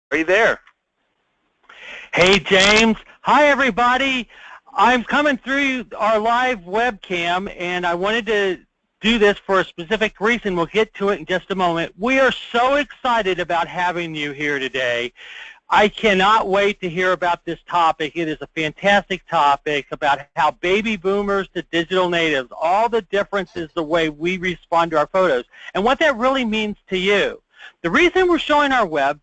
Are you there? Hey, James. Hi, everybody. I'm coming through our live webcam, and I wanted to do this for a specific reason. We'll get to it in just a moment. We are so excited about having you here today. I cannot wait to hear about this topic. It is a fantastic topic about how baby boomers to digital natives, all the differences the way we respond to our photos, and what that really means to you. The reason we're showing our web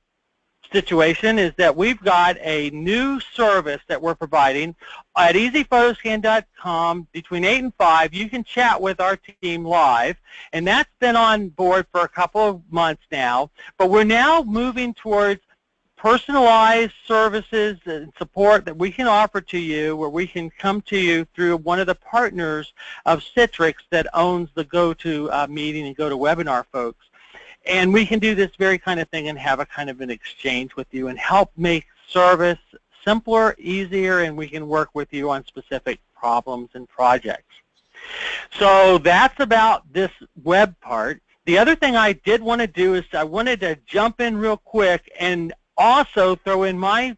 situation is that we've got a new service that we're providing at easyphotoscan.com between 8 and 5. You can chat with our team live, and that's been on board for a couple of months now. But we're now moving towards personalized services and support that we can offer to you, where we can come to you through one of the partners of Citrix that owns the GoToMeeting and GoToWebinar folks. And we can do this very kind of thing and have a kind of an exchange with you and help make service simpler, easier, and we can work with you on specific problems and projects. So that's about this web part. The other thing I did want to do is I wanted to jump in real quick and also throw in my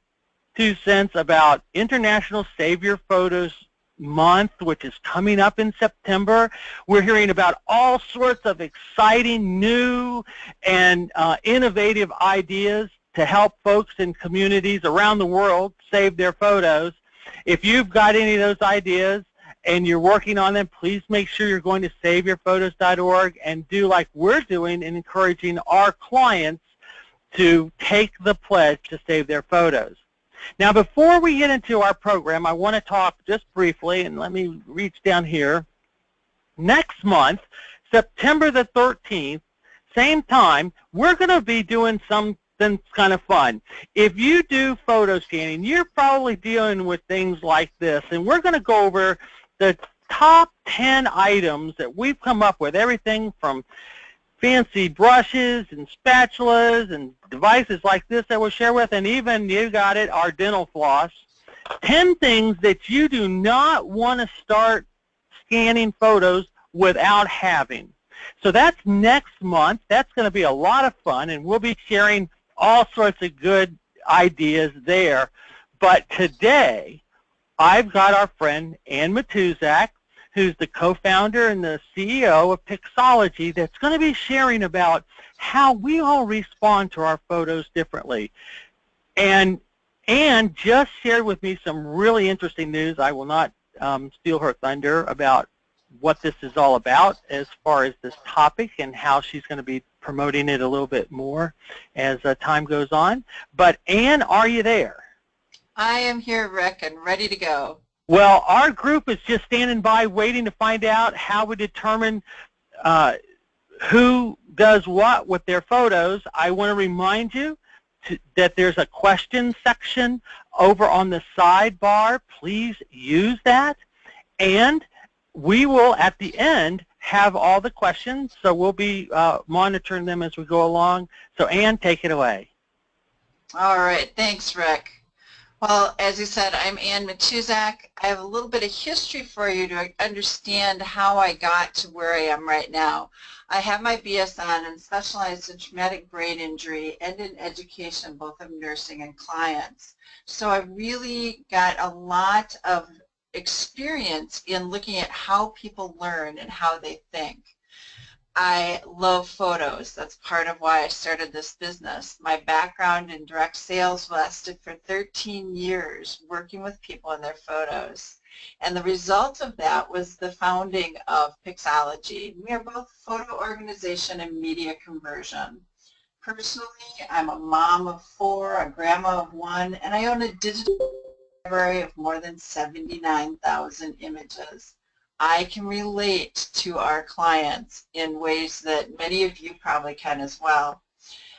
2 cents about International Save Your Photos Month, which is coming up in September. We're hearing about all sorts of exciting, new, and innovative ideas to help folks in communities around the world save their photos. If you've got any of those ideas and you're working on them, please make sure you're going to saveyourphotos.org and do like we're doing and encouraging our clients to take the pledge to save their photos. Now, before we get into our program, I want to talk just briefly, and let me reach down here. Next month, September the 13th, same time, we're going to be doing something kind of fun. If you do photo scanning, you're probably dealing with things like this, and we're going to go over the top 10 items that we've come up with, everything from fancy brushes and spatulas and devices like this that we'll share with, and even, you got it, our dental floss. 10 things that you do not want to start scanning photos without having. So that's next month. That's going to be a lot of fun, and we'll be sharing all sorts of good ideas there. But today, I've got our friend Ann Matuszak, who's the co-founder and the CEO of Pixolgie, that's going to be sharing about how we all respond to our photos differently. And Ann just shared with me some really interesting news. I will not steal her thunder about what this is all about as far as this topic and how she's going to be promoting it a little bit more as time goes on. But Ann, are you there? I am here, Rick, and ready to go. Well, our group is just standing by waiting to find out how we determine who does what with their photos. I want to remind you that there's a question section over on the sidebar. Please use that. And we will, at the end, have all the questions, so we'll be monitoring them as we go along. So, Ann, take it away. All right. Thanks, Rick. Well, as you said, I'm Ann Matuszak. I have a little bit of history for you to understand how I got to where I am right now. I have my BSN and specialized in traumatic brain injury and in education, both of nursing and clients. So I really got a lot of experience in looking at how people learn and how they think. I love photos. That's part of why I started this business. My background in direct sales lasted for 13 years working with people and their photos. And the result of that was the founding of Pixolgie. We are both photo organization and media conversion. Personally, I'm a mom of 4, a grandma of 1, and I own a digital library of more than 79,000 images. I can relate to our clients in ways that many of you probably can as well.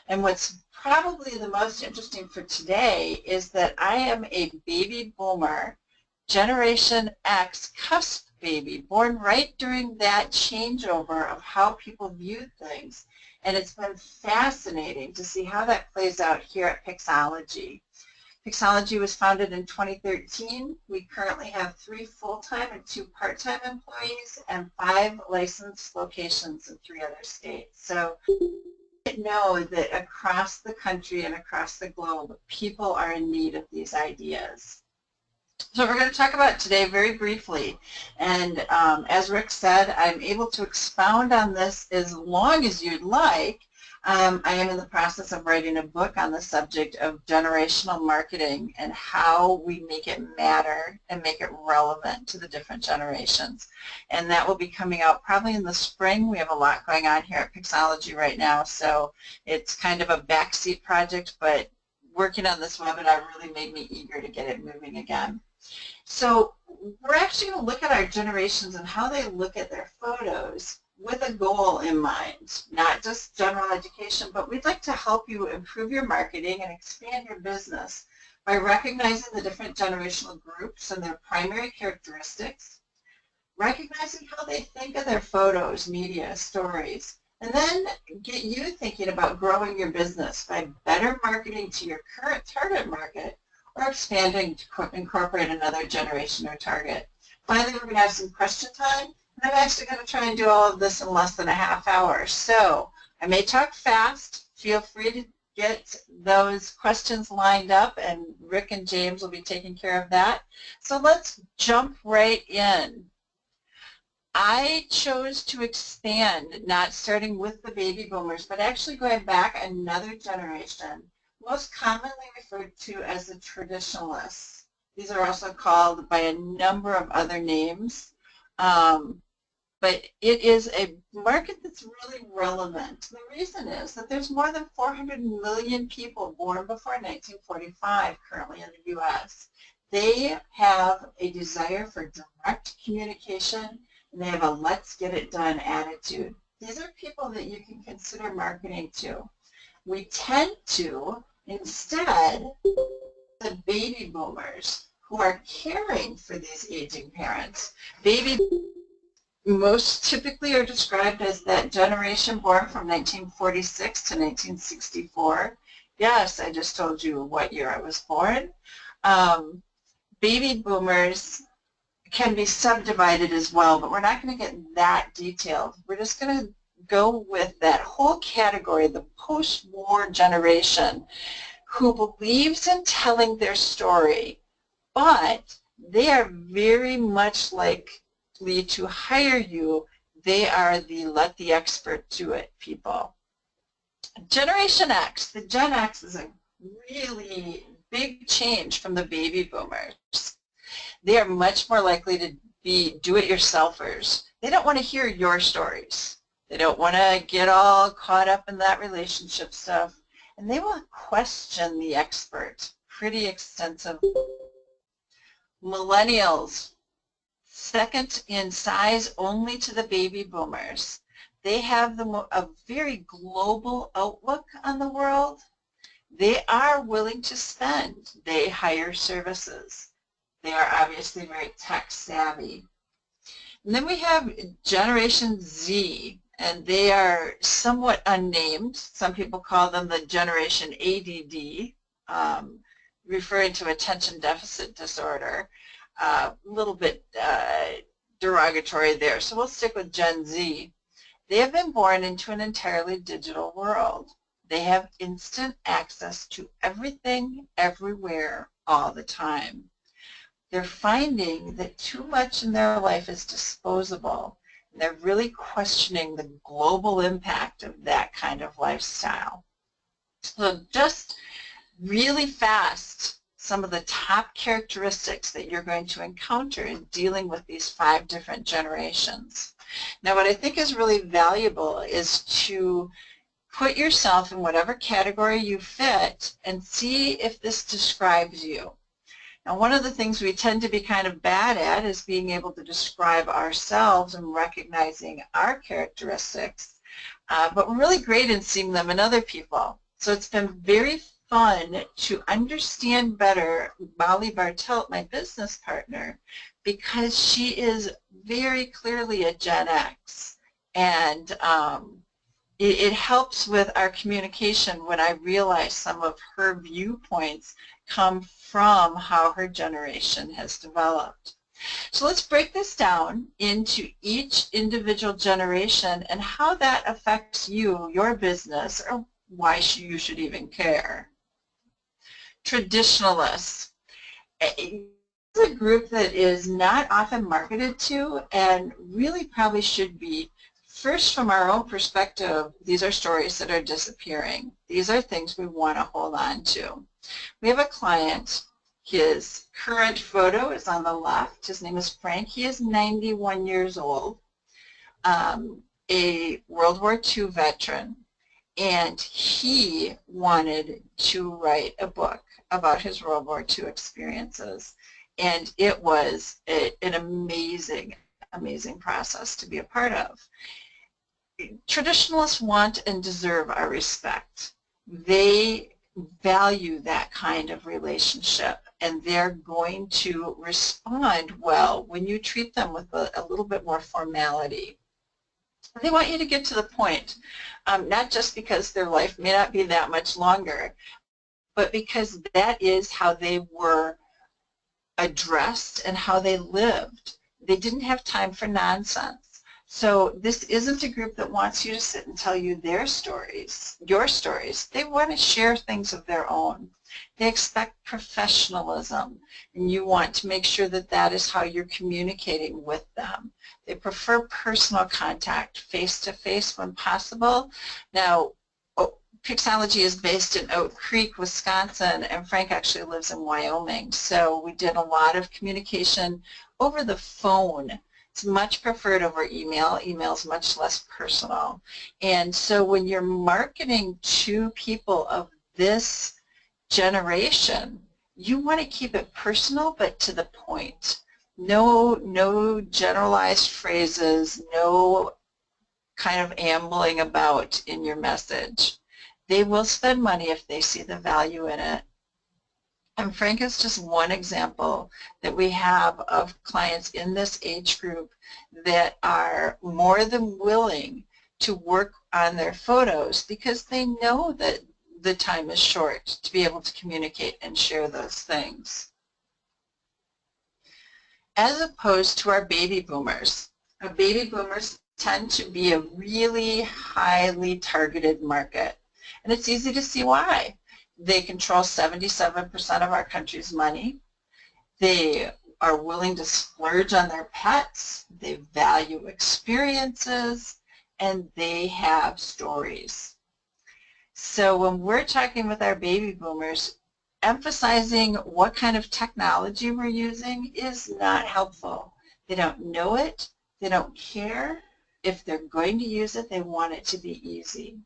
And what's probably the most interesting for today is that I am a baby boomer, Generation X cusp baby, born right during that changeover of how people viewed things. And it's been fascinating to see how that plays out here at Pixolgie. Pixolgie was founded in 2013. We currently have 3 full-time and 2 part-time employees and 5 licensed locations in 3 other states. So know that across the country and across the globe, people are in need of these ideas. So we're going to talk about today very briefly, and as Rick said, I'm able to expound on this as long as you'd like. I am in the process of writing a book on the subject of generational marketing and how we make it matter and make it relevant to the different generations. And that will be coming out probably in the spring. We have a lot going on here at Pixolgie right now, so it's kind of a backseat project, but working on this webinar really made me eager to get it moving again. So we're actually going to look at our generations and how they look at their photos with a goal in mind, not just general education, but we'd like to help you improve your marketing and expand your business by recognizing the different generational groups and their primary characteristics, recognizing how they think of their photos, media, stories, and then get you thinking about growing your business by better marketing to your current target market or expanding to incorporate another generation or target. Finally, we're going to have some question time. And I'm actually going to try and do all of this in less than a half hour. So I may talk fast. Feel free to get those questions lined up, and Rick and James will be taking care of that. So let's jump right in. I chose to expand, not starting with the baby boomers, but actually going back another generation, most commonly referred to as the traditionalists. These are also called by a number of other names. But it is a market that's really relevant. The reason is that there's more than 400 million people born before 1945 currently in the U.S. They have a desire for direct communication, and they have a let's get it done attitude. These are people that you can consider marketing to. We tend to, instead, the baby boomers who are caring for these aging parents. Baby most typically are described as that generation born from 1946 to 1964. Yes, I just told you what year I was born. Baby boomers can be subdivided as well, but we're not going to get that detailed. We're just going to go with that whole category, the post-war generation, who believes in telling their story, but they are very much like to hire you. They are the let the expert do it people. Generation X, the Gen X is a really big change from the baby boomers. They are much more likely to be do-it-yourselfers. They don't want to hear your stories. They don't want to get all caught up in that relationship stuff. And they will question the expert pretty extensively. Millennials, second in size only to the baby boomers. They have a very global outlook on the world. They are willing to spend. They hire services. They are obviously very tech savvy. And then we have Generation Z, and they are somewhat unnamed. Some people call them the Generation ADD, referring to attention deficit disorder. A little bit derogatory there, so we'll stick with Gen Z. They have been born into an entirely digital world. They have instant access to everything, everywhere, all the time. They're finding that too much in their life is disposable, and they're really questioning the global impact of that kind of lifestyle. So just really fast, some of the top characteristics that you're going to encounter in dealing with these 5 different generations. Now, what I think is really valuable is to put yourself in whatever category you fit and see if this describes you. Now, one of the things we tend to be kind of bad at is being able to describe ourselves and recognizing our characteristics, but we're really great in seeing them in other people. So it's been very fun to understand better Molly Bartelt, my business partner, because she is very clearly a Gen X. And it helps with our communication when I realize some of her viewpoints come from how her generation has developed. So let's break this down into each individual generation and how that affects you, your business, or why you should even care. Traditionalists. It's a group that is not often marketed to and really probably should be. First, from our own perspective, these are stories that are disappearing. These are things we want to hold on to. We have a client. His current photo is on the left. His name is Frank. He is 91 years old, a World War II veteran, and he wanted to write a book about his World War II experiences. And it was an amazing, amazing process to be a part of. Traditionalists want and deserve our respect. They value that kind of relationship, and they're going to respond well when you treat them with a little bit more formality. They want you to get to the point, not just because their life may not be that much longer, but because that is how they were addressed and how they lived. They didn't have time for nonsense. So this isn't a group that wants you to sit and tell you their stories, your stories. They want to share things of their own. They expect professionalism, and you want to make sure that that is how you're communicating with them. They prefer personal contact, face-to-face when possible. Now, Pixolgie is based in Oak Creek, Wisconsin, and Frank actually lives in Wyoming. So we did a lot of communication over the phone. It's much preferred over email. Email is much less personal. And so when you're marketing to people of this generation, you want to keep it personal but to the point. No generalized phrases, no kind of ambling about in your message. They will spend money if they see the value in it. And Frank is just one example that we have of clients in this age group that are more than willing to work on their photos because they know that the time is short to be able to communicate and share those things. As opposed to our baby boomers. Our baby boomers tend to be a really highly targeted market. And it's easy to see why. They control 77% of our country's money. They are willing to splurge on their pets. They value experiences, and they have stories. So when we're talking with our baby boomers, emphasizing what kind of technology we're using is not helpful. They don't know it. They don't care. If they're going to use it, they want it to be easy.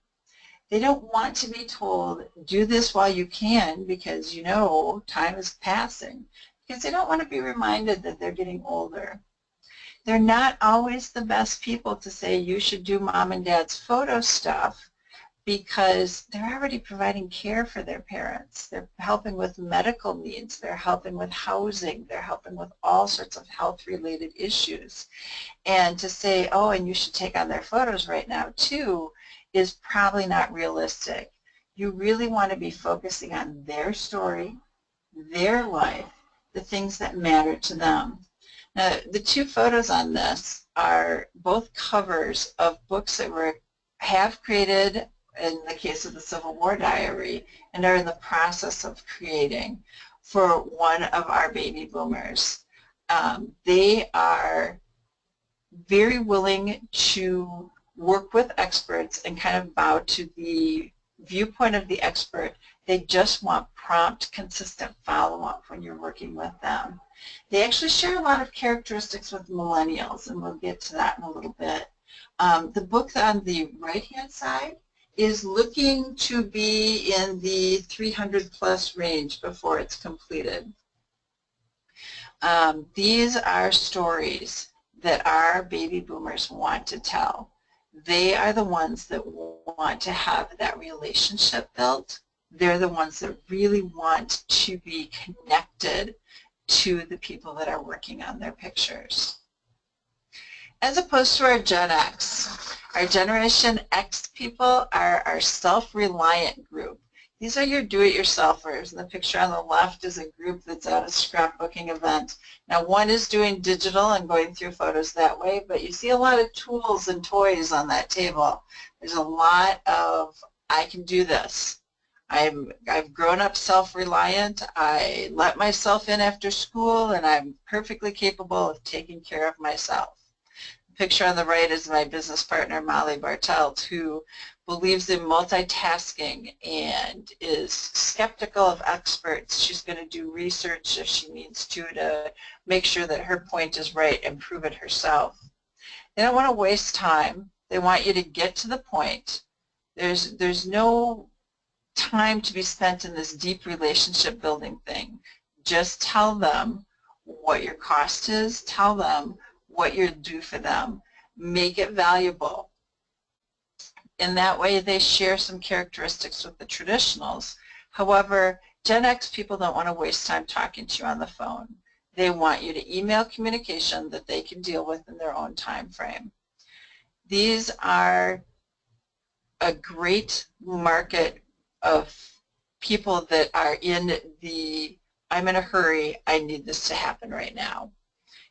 They don't want to be told, do this while you can because you know time is passing, because they don't want to be reminded that they're getting older. They're not always the best people to say you should do mom and dad's photo stuff because they're already providing care for their parents. They're helping with medical needs. They're helping with housing. They're helping with all sorts of health-related issues. And to say, oh, and you should take on their photos right now too, is probably not realistic. You really want to be focusing on their story, their life, the things that matter to them. Now, the two photos on this are both covers of books that were created in the case of the Civil War Diary and are in the process of creating for one of our baby boomers. They are very willing to work with experts and kind of bow to the viewpoint of the expert. They just want prompt, consistent follow-up when you're working with them. They actually share a lot of characteristics with millennials, and we'll get to that in a little bit. The book on the right-hand side is looking to be in the 300 plus range before it's completed. These are stories that our baby boomers want to tell. They are the ones that want to have that relationship built. They're the ones that really want to be connected to the people that are working on their pictures. As opposed to our Gen X. Our Generation X people are our self-reliant group. These are your do-it-yourselfers. And the picture on the left is a group that's at a scrapbooking event. Now, one is doing digital and going through photos that way, but you see a lot of tools and toys on that table. There's a lot of, I can do this. I've grown up self-reliant. I let myself in after school, and I'm perfectly capable of taking care of myself. The picture on the right is my business partner, Molly Bartelt, who believes in multitasking and is skeptical of experts. She's going to do research if she needs to make sure that her point is right and prove it herself. They don't want to waste time. They want you to get to the point. There's no time to be spent in this deep relationship building thing. Just tell them what your cost is. Tell them what you'll do for them. Make it valuable. In that way, they share some characteristics with the traditionals. However, Gen X people don't want to waste time talking to you on the phone. They want you to email communication that they can deal with in their own time frame. These are a great market of people that are in the, I'm in a hurry, I need this to happen right now.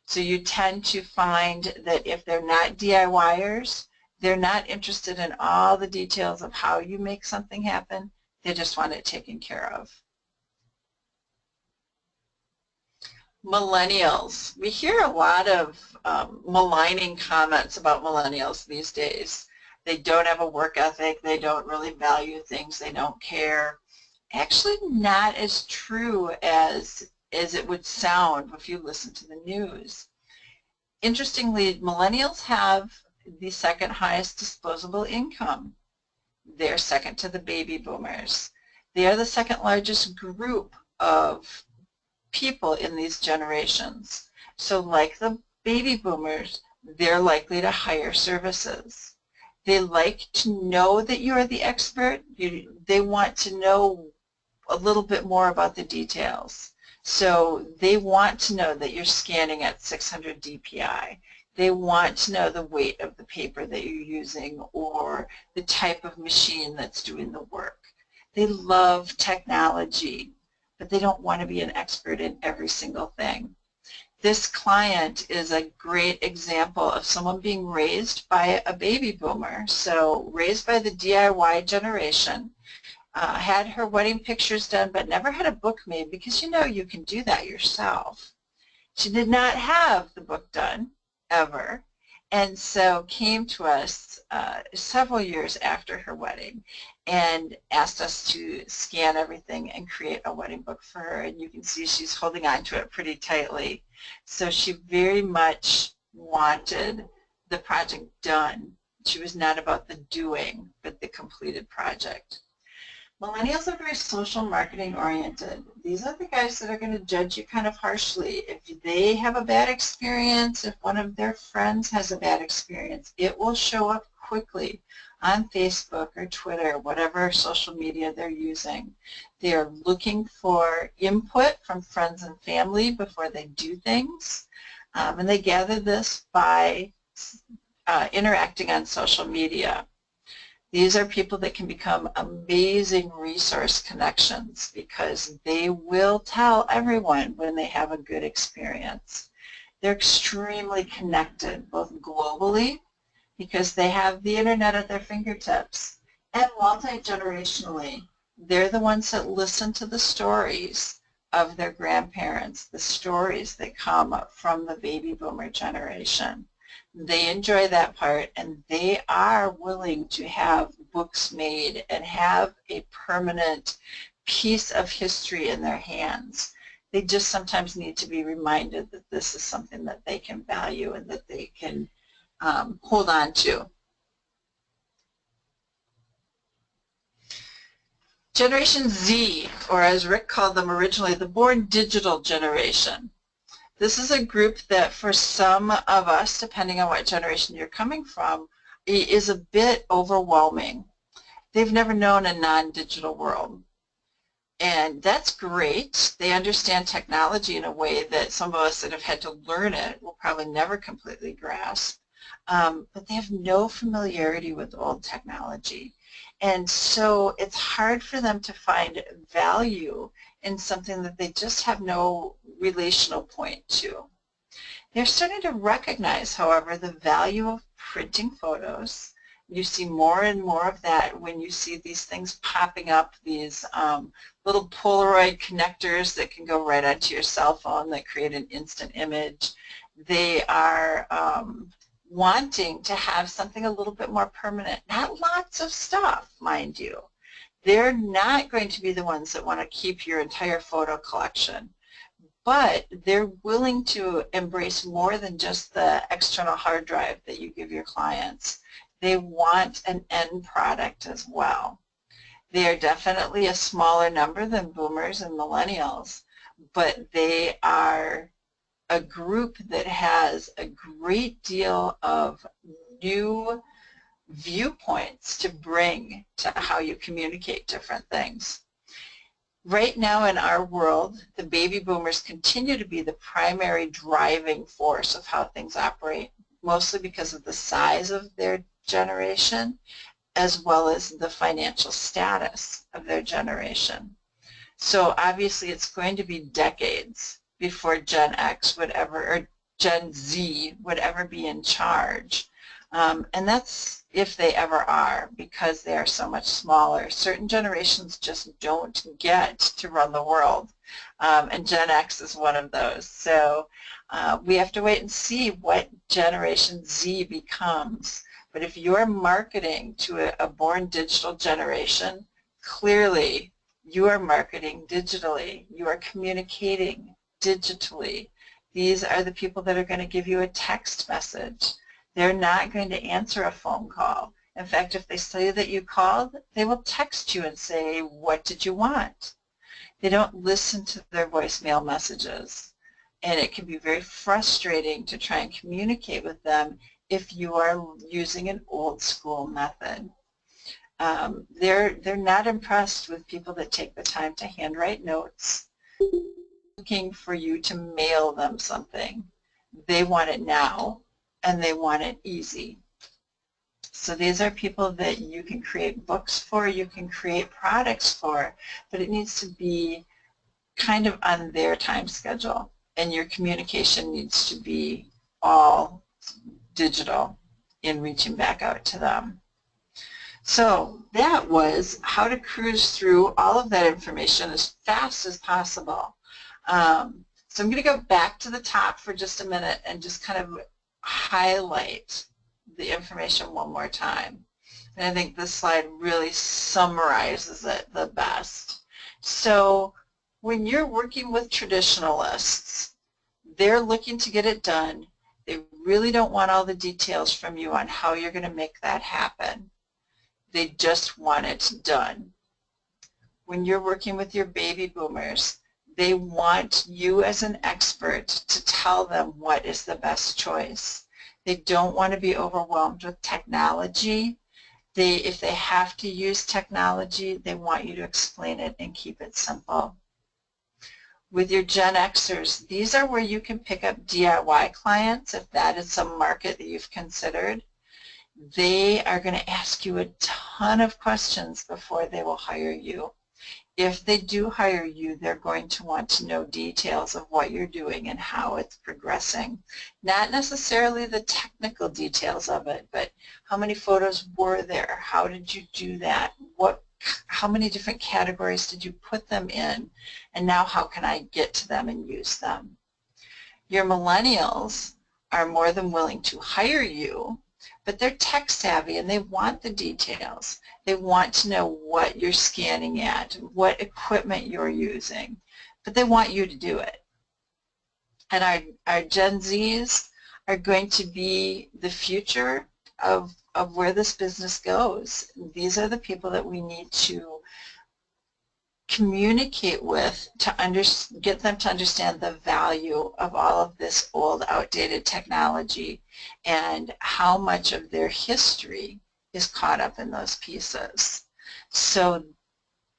So you tend to find that if they're not DIYers, they're not interested in all the details of how you make something happen. They just want it taken care of. Millennials. We hear a lot of maligning comments about millennials these days. They don't have a work ethic. They don't really value things. They don't care. Actually, not as true as it would sound if you listen to the news. Interestingly, millennials have the second highest disposable income. They're second to the baby boomers. They are the second largest group of people in these generations. So like the baby boomers, they're likely to hire services. They like to know that you're the expert. They want to know a little bit more about the details. So they want to know that you're scanning at 600 DPI. They want to know the weight of the paper that you're using or the type of machine that's doing the work. They love technology, but they don't want to be an expert in every single thing. This client is a great example of someone being raised by a baby boomer, so raised by the DIY generation, had her wedding pictures done but never had a book made because you can do that yourself. She did not have the book done ever, and so came to us several years after her wedding and asked us to scan everything and create a wedding book for her, and you can see she's holding on to it pretty tightly. So she very much wanted the project done. She was not about the doing, but the completed project. Millennials are very social marketing oriented. These are the guys that are going to judge you kind of harshly. If they have a bad experience, if one of their friends has a bad experience, it will show up quickly on Facebook or Twitter, whatever social media they're using. They are looking for input from friends and family before they do things, and they gather this by interacting on social media. These are people that can become amazing resource connections because they will tell everyone when they have a good experience. They're extremely connected, both globally, because they have the internet at their fingertips, and multi-generationally. They're the ones that listen to the stories of their grandparents, the stories that come from the baby boomer generation. They enjoy that part, and they are willing to have books made and have a permanent piece of history in their hands. They just sometimes need to be reminded that this is something that they can value and that they can hold on to. Generation Z, or as Rick called them originally, the born digital generation. This is a group that for some of us, depending on what generation you're coming from, is a bit overwhelming. They've never known a non-digital world. And that's great. They understand technology in a way that some of us that have had to learn it will probably never completely grasp. But they have no familiarity with old technology. And so it's hard for them to find value in something that they just have no relational point to. They're starting to recognize, however, the value of printing photos. You see more and more of that when you see these things popping up, these little Polaroid connectors that can go right onto your cell phone that create an instant image. They are wanting to have something a little bit more permanent. Not lots of stuff, mind you. They're not going to be the ones that want to keep your entire photo collection, but they're willing to embrace more than just the external hard drive that you give your clients. They want an end product as well. They are definitely a smaller number than boomers and millennials, but they are a group that has a great deal of new viewpoints to bring to how you communicate different things. Right now in our world, the baby boomers continue to be the primary driving force of how things operate, mostly because of the size of their generation as well as the financial status of their generation. So obviously it's going to be decades before Gen X would ever, or Gen Z would ever be in charge. And that's if they ever are, because they are so much smaller. Certain generations just don't get to run the world, and Gen X is one of those. So we have to wait and see what Generation Z becomes. But if you're marketing to a born digital generation, clearly you are marketing digitally. You are communicating digitally. These are the people that are going to give you a text message. They're not going to answer a phone call. In fact, if they tell you that you called, they will text you and say, what did you want? They don't listen to their voicemail messages. And it can be very frustrating to try and communicate with them if you are using an old school method. They're not impressed with people that take the time to handwrite notes, looking for you to mail them something. They want it now, and they want it easy. So these are people that you can create books for, you can create products for, but it needs to be kind of on their time schedule, and your communication needs to be all digital in reaching back out to them. So that was how to cruise through all of that information as fast as possible. So I'm going to go back to the top for just a minute and just kind of highlight the information one more time. And I think this slide really summarizes it the best. So when you're working with traditionalists, they're looking to get it done. They really don't want all the details from you on how you're going to make that happen. They just want it done. When you're working with your baby boomers, they want you as an expert to tell them what is the best choice. They don't want to be overwhelmed with technology. If they have to use technology, they want you to explain it and keep it simple. With your Gen Xers, these are where you can pick up DIY clients if that is some market that you've considered. They are going to ask you a ton of questions before they will hire you. If they do hire you, they're going to want to know details of what you're doing and how it's progressing. Not necessarily the technical details of it, but how many photos were there? How did you do that? How many different categories did you put them in? And now how can I get to them and use them? Your millennials are more than willing to hire you, but they're tech savvy and they want the details. They want to know what you're scanning at, what equipment you're using, but they want you to do it. And our Gen Zs are going to be the future of where this business goes. These are the people that we need to communicate with to get them to understand the value of all of this old, outdated technology and how much of their history is caught up in those pieces. So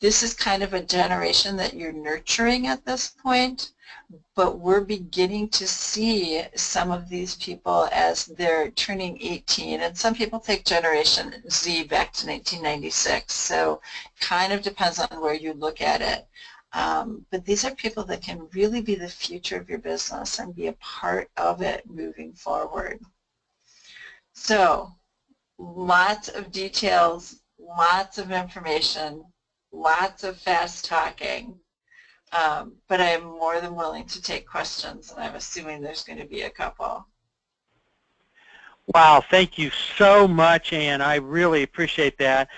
this is kind of a generation that you're nurturing at this point, but we're beginning to see some of these people as they're turning 18, and some people take Generation Z back to 1996, so kind of depends on where you look at it. But these are people that can really be the future of your business and be a part of it moving forward. So lots of details, lots of information, lots of fast talking. But I am more than willing to take questions, and I'm assuming there's going to be a couple. Wow, thank you so much, Ann. I really appreciate that.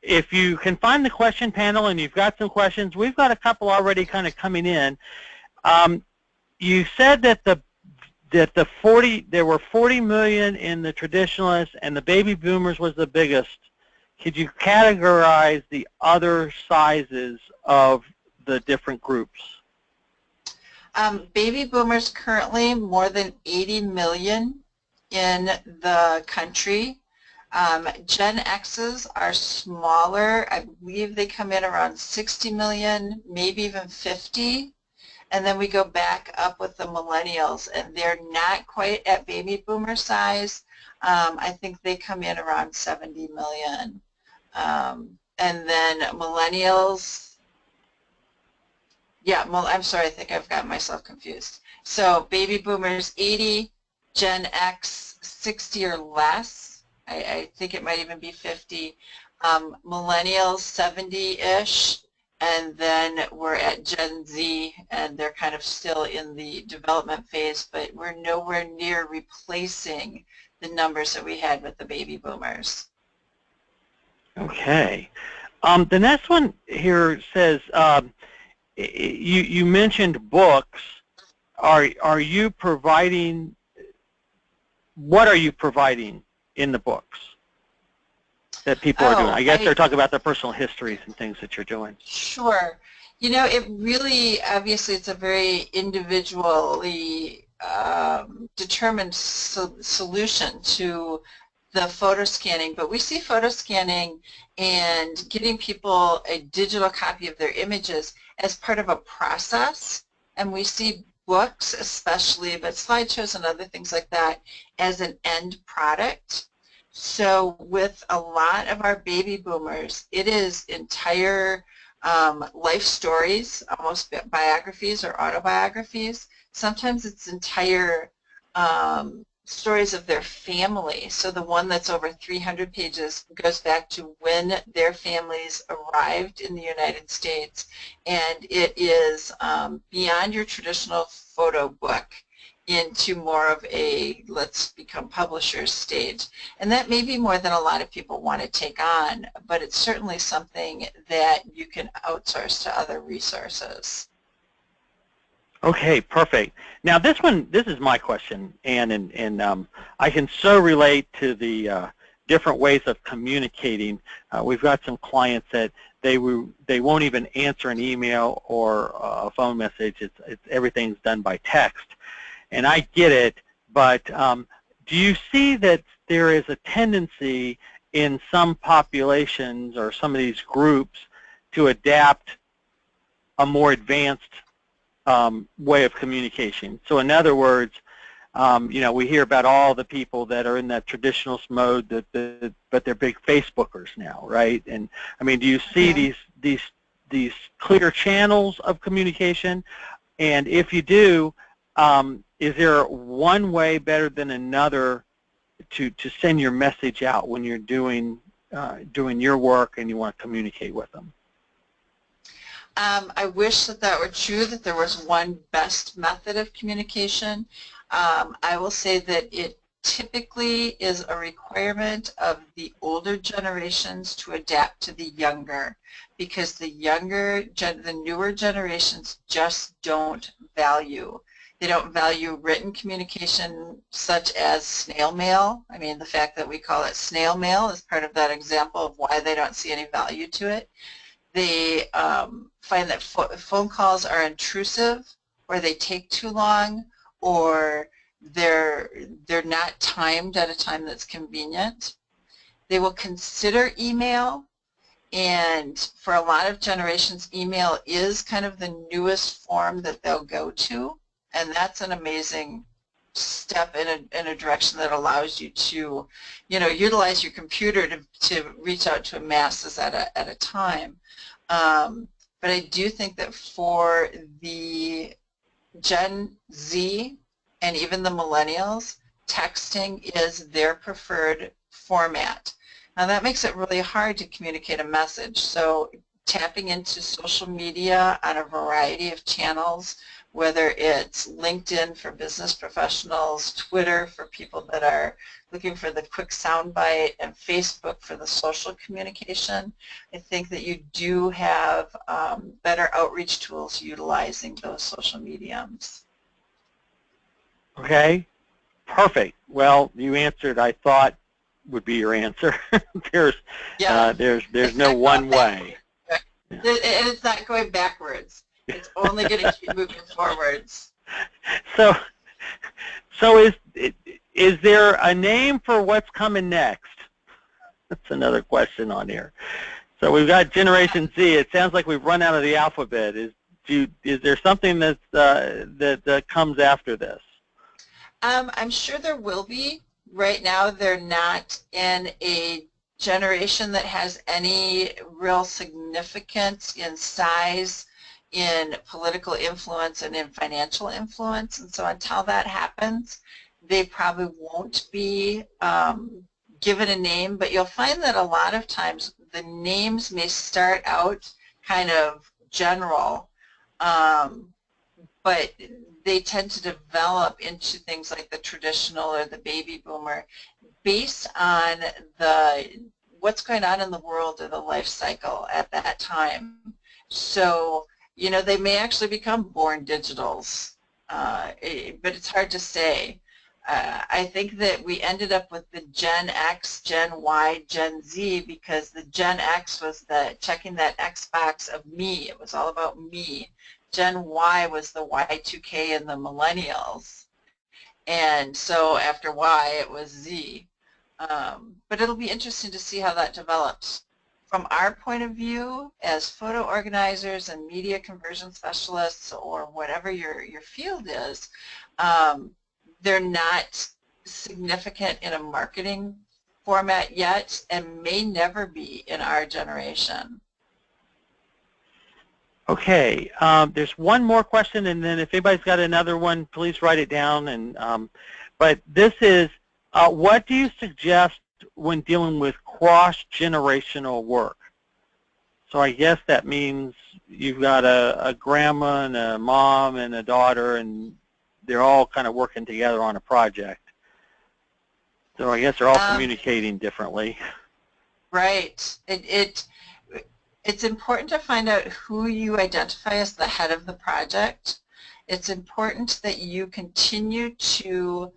If you can find the question panel and you've got some questions, we've got a couple already kind of coming in. You said that there were 40 million in the traditionalists and the baby boomers was the biggest. Could you categorize the other sizes of the different groups? Baby boomers currently more than 80 million in the country. Gen X's are smaller. I believe they come in around 60 million, maybe even 50. And then we go back up with the millennials, and they're not quite at baby boomer size. I think they come in around 70 million. And then millennials, yeah, I'm sorry, I think I've got myself confused. So baby boomers 80, Gen X 60 or less. I think it might even be 50. Millennials 70-ish. And then we're at Gen Z, and they're kind of still in the development phase, but we're nowhere near replacing the numbers that we had with the baby boomers. Okay. The next one here says, you mentioned books. Are you providing, what are you providing in the books that people are doing? I guess they're talking about their personal histories and things that you're doing. Sure. You know, it really, obviously, it's a very individually determined solution to the photo scanning, but we see photo scanning and getting people a digital copy of their images as part of a process, and we see books especially, but slideshows and other things like that, as an end product. So with a lot of our baby boomers, it is entire life stories, almost biographies or autobiographies. Sometimes it's entire stories of their family. So the one that's over 300 pages goes back to when their families arrived in the United States, and it is beyond your traditional photo book into more of a let's become publishers stage. And that may be more than a lot of people want to take on, but it's certainly something that you can outsource to other resources. Okay, perfect. Now this is my question, Ann, and I can so relate to the different ways of communicating. We've got some clients that they won't even answer an email or a phone message. It's everything's done by text. And I get it, but do you see that there is a tendency in some populations or some of these groups to adapt a more advanced way of communication? So in other words, you know, we hear about all the people that are in that traditionalist mode, but they're big Facebookers now, right? And I mean, do you see these clear channels of communication? And if you do, is there one way better than another to send your message out when you're doing your work and you want to communicate with them? I wish that were true, that there was one best method of communication. I will say that it typically is a requirement of the older generations to adapt to the younger, because the newer generations just don't value. They don't value written communication such as snail mail. I mean, the fact that we call it snail mail is part of that example of why they don't see any value to it. They find that phone calls are intrusive, or they take too long, or they're not timed at a time that's convenient. They will consider email And for a lot of generations, email is kind of the newest form that they'll go to, and that's an amazing step in a direction that allows you to, utilize your computer to reach out to masses at a time. But I do think that for the Gen Z and even the Millennials, texting is their preferred format. Now that makes it really hard to communicate a message. So tapping into social media on a variety of channels, whether it's LinkedIn for business professionals, Twitter for people that are looking for the quick soundbite, and Facebook for the social communication, I think that you do have better outreach tools utilizing those social mediums. Okay, perfect. Well, you answered, I thought, would be your answer. there's no one way. And it's not going backwards. It's only going to keep moving forwards. So is there a name for what's coming next? That's another question on here. So we've got Generation Z. It sounds like we've run out of the alphabet. Is there something that comes after this? I'm sure there will be. Right now, they're not in a generation that has any real significance in size, in political influence, and in financial influence. And so until that happens, they probably won't be given a name. But you'll find that a lot of times the names may start out kind of general, but they tend to develop into things like the traditional or the baby boomer based on what's going on in the world or the life cycle at that time. So, they may actually become born digitals, but it's hard to say. I think that we ended up with the Gen X, Gen Y, Gen Z because the Gen X was checking that X box of me. It was all about me. Gen Y was the Y2K and the Millennials. And so after Y, it was Z. But it'll be interesting to see how that develops. From our point of view, as photo organizers and media conversion specialists or whatever your field is, they're not significant in a marketing format yet and may never be in our generation. Okay, there's one more question, and then if anybody's got another one, please write it down. But this is, what do you suggest when dealing with cross-generational work? So I guess that means you've got a grandma and a mom and a daughter, and they're all kind of working together on a project. So I guess they're all communicating differently. Right. It's important to find out who you identify as the head of the project. It's important that you continue to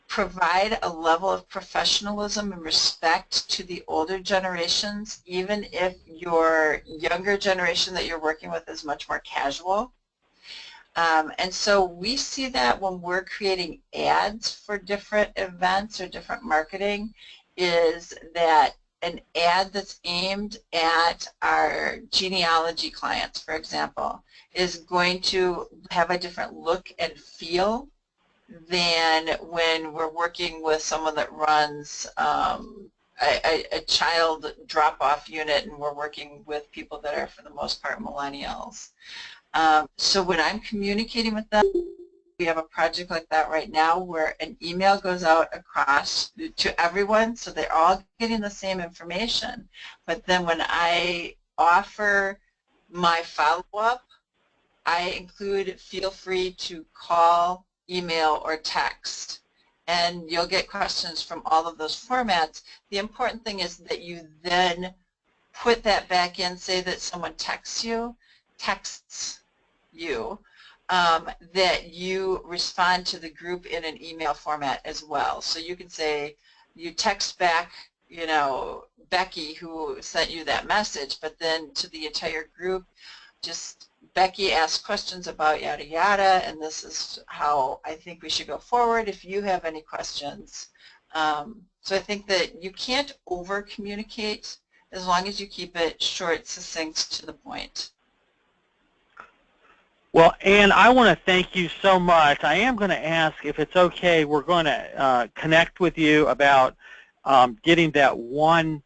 provide a level of professionalism and respect to the older generations, even if your younger generation that you're working with is much more casual. And so we see that when we're creating ads for different events or different marketing, is that an ad that's aimed at our genealogy clients, for example, is going to have a different look and feel than when we're working with someone that runs a child drop-off unit and we're working with people that are, for the most part, millennials. So when I'm communicating with them, we have a project like that right now where an email goes out across to everyone, so they're all getting the same information. But then when I offer my follow-up, I include feel free to call, email, or text. And you'll get questions from all of those formats. The important thing is that you then put that back in, say that someone texts you, that you respond to the group in an email format as well. So you can say, you text back, Becky who sent you that message, but then to the entire group, just Becky asked questions about yada yada, and this is how I think we should go forward if you have any questions. So I think that you can't over communicate, as long as you keep it short, succinct, to the point. Well, Ann, I want to thank you so much. I am going to ask if it's okay, we're going to connect with you about getting that one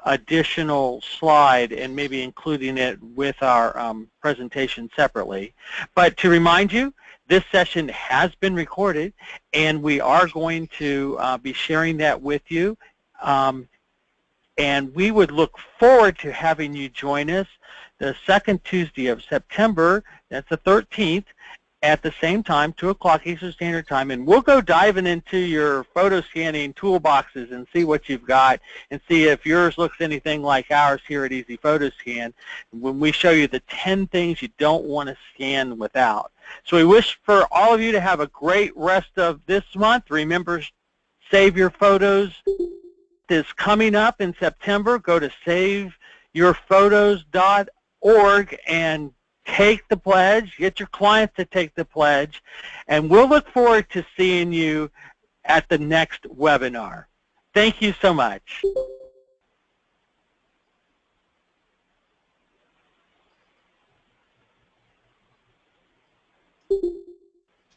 additional slide and maybe including it with our presentation separately. But to remind you, this session has been recorded, and we are going to be sharing that with you. And we would look forward to having you join us the second Tuesday of September, that's the 13th, at the same time, 2 o'clock Eastern Standard Time, and we'll go diving into your photo scanning toolboxes and see what you've got and see if yours looks anything like ours here at Easy Photo Scan when we show you the 10 things you don't want to scan without. So we wish for all of you to have a great rest of this month. Remember, Save Your Photos is coming up in September. Go to saveyourphotos.org and take the pledge, get your clients to take the pledge, and we'll look forward to seeing you at the next webinar. Thank you so much.